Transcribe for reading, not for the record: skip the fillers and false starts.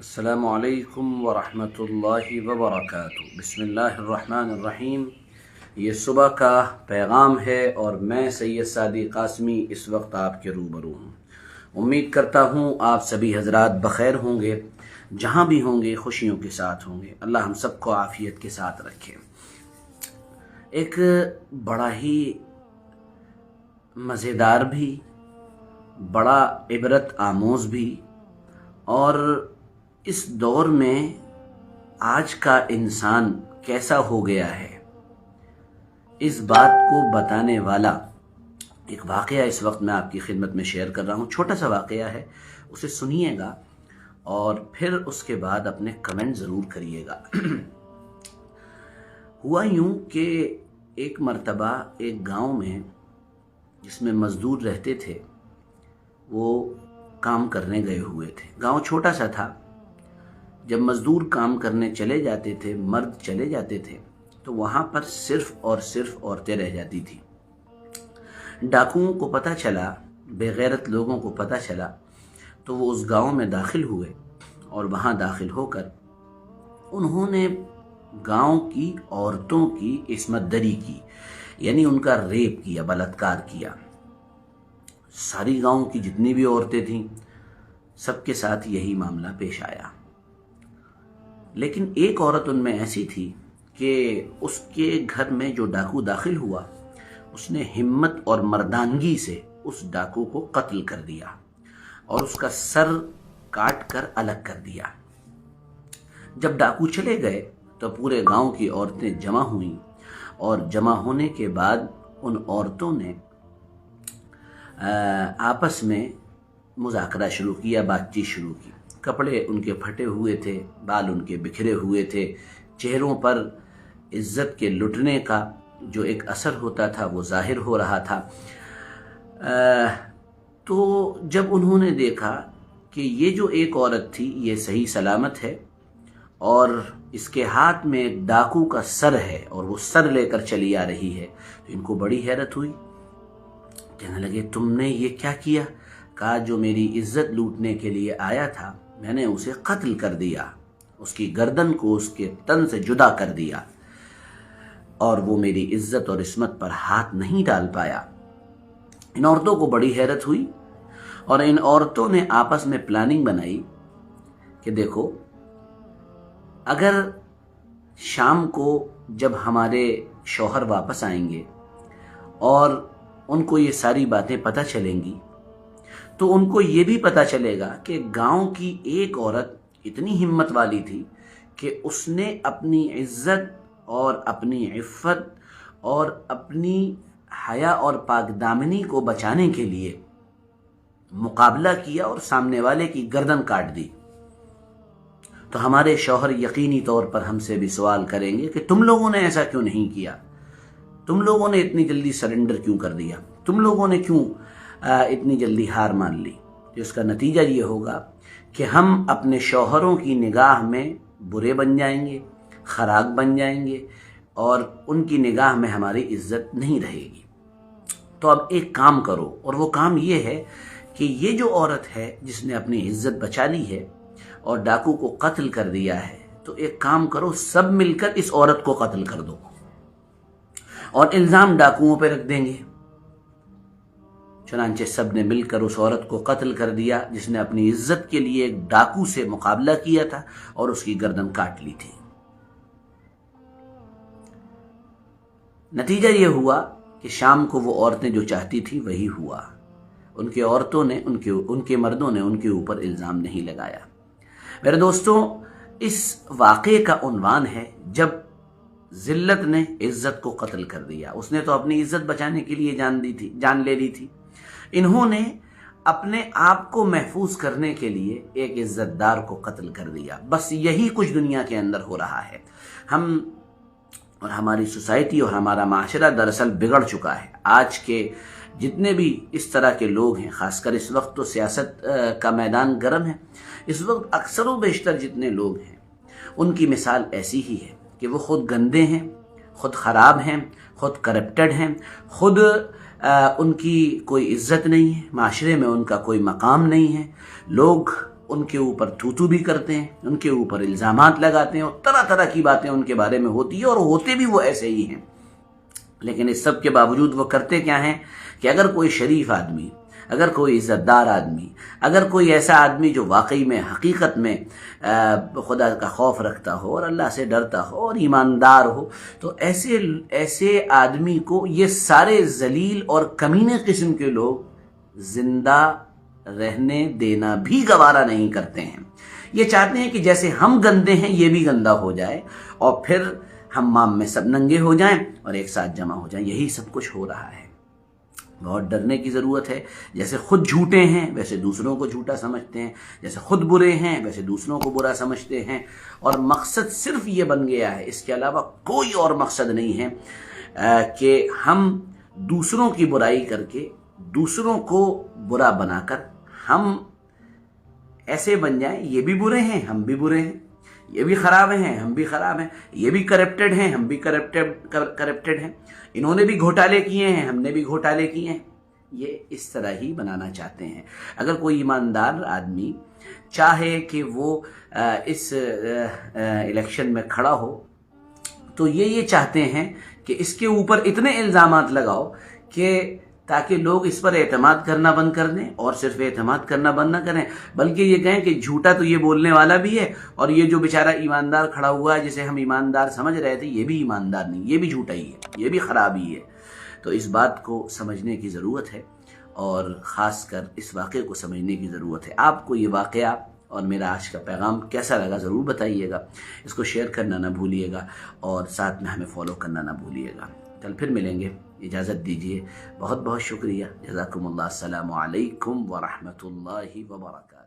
السلام علیکم ورحمۃ اللہ وبرکاتہ۔ بسم اللہ الرحمن الرحیم۔ یہ صبح کا پیغام ہے اور میں سید سعدی قاسمی اس وقت آپ کے روبرو ہوں۔ امید کرتا ہوں آپ سبھی حضرات بخیر ہوں گے، جہاں بھی ہوں گے خوشیوں کے ساتھ ہوں گے۔ اللہ ہم سب کو عافیت کے ساتھ رکھے۔ ایک بڑا ہی مزیدار بھی، بڑا عبرت آموز بھی، اور اس دور میں آج کا انسان کیسا ہو گیا ہے، اس بات کو بتانے والا ایک واقعہ اس وقت میں آپ کی خدمت میں شیئر کر رہا ہوں۔ چھوٹا سا واقعہ ہے، اسے سنیے گا اور پھر اس کے بعد اپنے کمنٹ ضرور کریے گا۔ ہوا یوں کہ ایک مرتبہ ایک گاؤں میں، جس میں مزدور رہتے تھے، وہ کام کرنے گئے ہوئے تھے۔ گاؤں چھوٹا سا تھا۔ جب مزدور کام کرنے چلے جاتے تھے، مرد چلے جاتے تھے، تو وہاں پر صرف اور صرف عورتیں رہ جاتی تھیں۔ ڈاکوؤں کو پتہ چلا، بے غیرت لوگوں کو پتہ چلا، تو وہ اس گاؤں میں داخل ہوئے، اور وہاں داخل ہو کر انہوں نے گاؤں کی عورتوں کی عصمت دری کی، یعنی ان کا ریپ کیا، بلاత్కాر کیا۔ ساری گاؤں کی جتنی بھی عورتیں تھیں، سب کے ساتھ یہی معاملہ پیش آیا۔ لیکن ایک عورت ان میں ایسی تھی کہ اس کے گھر میں جو ڈاکو داخل ہوا، اس نے ہمت اور مردانگی سے اس ڈاکو کو قتل کر دیا اور اس کا سر کاٹ کر الگ کر دیا۔ جب ڈاکو چلے گئے تو پورے گاؤں کی عورتیں جمع ہوئیں، اور جمع ہونے کے بعد ان عورتوں نے آپس میں مذاکرہ شروع کیا، بات چیت شروع کی۔ کپڑے ان کے پھٹے ہوئے تھے، بال ان کے بکھرے ہوئے تھے، چہروں پر عزت کے لٹنے کا جو ایک اثر ہوتا تھا وہ ظاہر ہو رہا تھا۔ تو جب انہوں نے دیکھا کہ یہ جو ایک عورت تھی یہ صحیح سلامت ہے، اور اس کے ہاتھ میں ایک ڈاکو کا سر ہے، اور وہ سر لے کر چلی آ رہی ہے، تو ان کو بڑی حیرت ہوئی۔ کہنے لگے، تم نے یہ کیا کیا؟ کہا، جو میری عزت لوٹنے کے لیے آیا تھا، میں نے اسے قتل کر دیا، اس کی گردن کو اس کے تن سے جدا کر دیا، اور وہ میری عزت اور عصمت پر ہاتھ نہیں ڈال پایا۔ ان عورتوں کو بڑی حیرت ہوئی، اور ان عورتوں نے آپس میں پلاننگ بنائی کہ دیکھو، اگر شام کو جب ہمارے شوہر واپس آئیں گے اور ان کو یہ ساری باتیں پتہ چلیں گی، تو ان کو یہ بھی پتہ چلے گا کہ گاؤں کی ایک عورت اتنی ہمت والی تھی کہ اس نے اپنی عزت اور اپنی عفت اور اپنی حیا اور پاک دامنی کو بچانے کے لیے مقابلہ کیا اور سامنے والے کی گردن کاٹ دی۔ تو ہمارے شوہر یقینی طور پر ہم سے بھی سوال کریں گے کہ تم لوگوں نے ایسا کیوں نہیں کیا؟ تم لوگوں نے اتنی جلدی سرنڈر کیوں کر دیا؟ تم لوگوں نے کیوں اتنی جلدی ہار مان لی؟ جس کا نتیجہ یہ ہوگا کہ ہم اپنے شوہروں کی نگاہ میں برے بن جائیں گے، خراق بن جائیں گے، اور ان کی نگاہ میں ہماری عزت نہیں رہے گی۔ تو اب ایک کام کرو، اور وہ کام یہ ہے کہ یہ جو عورت ہے جس نے اپنی عزت بچا لی ہے اور ڈاکو کو قتل کر دیا ہے، تو ایک کام کرو، سب مل کر اس عورت کو قتل کر دو، اور الزام ڈاکوؤں پہ رکھ دیں گے۔ چنانچہ سب نے مل کر اس عورت کو قتل کر دیا جس نے اپنی عزت کے لیے ایک ڈاکو سے مقابلہ کیا تھا اور اس کی گردن کاٹ لی تھی۔ نتیجہ یہ ہوا کہ شام کو وہ عورتیں جو چاہتی تھی وہی ہوا۔ ان کے عورتوں نے، ان کے مردوں نے ان کے اوپر الزام نہیں لگایا۔ میرے دوستوں، اس واقعے کا عنوان ہے جب ذلت نے عزت کو قتل کر دیا۔ اس نے تو اپنی عزت بچانے کے لیے جان لے لی تھی۔ انہوں نے اپنے آپ کو محفوظ کرنے کے لیے ایک عزت دار کو قتل کر دیا۔ بس یہی کچھ دنیا کے اندر ہو رہا ہے۔ ہم اور ہماری سوسائٹی اور ہمارا معاشرہ دراصل بگڑ چکا ہے۔ آج کے جتنے بھی اس طرح کے لوگ ہیں، خاص کر اس وقت تو سیاست کا میدان گرم ہے، اس وقت اکثر و بیشتر جتنے لوگ ہیں ان کی مثال ایسی ہی ہے کہ وہ خود گندے ہیں، خود خراب ہیں، خود کرپٹڈ ہیں، خود ان کی کوئی عزت نہیں ہے، معاشرے میں ان کا کوئی مقام نہیں ہے۔ لوگ ان کے اوپر تھو بھی کرتے ہیں، ان کے اوپر الزامات لگاتے ہیں، اور طرح طرح کی باتیں ان کے بارے میں ہوتی ہیں، اور ہوتے بھی وہ ایسے ہی ہیں۔ لیکن اس سب کے باوجود وہ کرتے کیا ہیں کہ اگر کوئی شریف آدمی، اگر کوئی عزت دار آدمی، اگر کوئی ایسا آدمی جو واقعی میں حقیقت میں خدا کا خوف رکھتا ہو اور اللہ سے ڈرتا ہو اور ایماندار ہو، تو ایسے آدمی کو یہ سارے ذلیل اور کمینے قسم کے لوگ زندہ رہنے دینا بھی گوارا نہیں کرتے ہیں۔ یہ چاہتے ہیں کہ جیسے ہم گندے ہیں یہ بھی گندا ہو جائے، اور پھر حمام میں سب ننگے ہو جائیں اور ایک ساتھ جمع ہو جائیں۔ یہی سب کچھ ہو رہا ہے۔ بہت ڈرنے کی ضرورت ہے۔ جیسے خود جھوٹے ہیں ویسے دوسروں کو جھوٹا سمجھتے ہیں، جیسے خود برے ہیں ویسے دوسروں کو برا سمجھتے ہیں، اور مقصد صرف یہ بن گیا ہے، اس کے علاوہ کوئی اور مقصد نہیں ہے کہ ہم دوسروں کی برائی کر کے، دوسروں کو برا بنا کر ہم ایسے بن جائیں، یہ بھی برے ہیں ہم بھی برے ہیں، یہ بھی خراب ہیں ہم بھی خراب ہیں، یہ بھی کرپٹڈ ہیں ہم بھی کرپٹڈ ہیں، انہوں نے بھی گھوٹالے کیے ہیں ہم نے بھی گھوٹالے کیے ہیں۔ یہ اس طرح ہی بنانا چاہتے ہیں۔ اگر کوئی ایماندار آدمی چاہے کہ وہ اس الیکشن میں کھڑا ہو تو یہ چاہتے ہیں کہ اس کے اوپر اتنے الزامات لگاؤ کہ تاکہ لوگ اس پر اعتماد کرنا بند کر دیں، اور صرف اعتماد کرنا بند نہ کریں بلکہ یہ کہیں کہ جھوٹا تو یہ بولنے والا بھی ہے، اور یہ جو بیچارہ ایماندار کھڑا ہوا ہے جسے ہم ایماندار سمجھ رہے تھے یہ بھی ایماندار نہیں، یہ بھی جھوٹا ہی ہے، یہ بھی خراب ہی ہے۔ تو اس بات کو سمجھنے کی ضرورت ہے، اور خاص کر اس واقعے کو سمجھنے کی ضرورت ہے۔ آپ کو یہ واقعہ اور میرا آج کا پیغام کیسا لگا ضرور بتائیے گا، اس کو شیئر کرنا نہ بھولیے گا، اور ساتھ میں ہمیں فالو کرنا نہ بھولیے گا۔ کل پھر ملیں گے، اجازت دیجیے، بہت بہت شکریہ، جزاکم اللہ، السلام علیکم ورحمۃ اللہ وبرکاتہ۔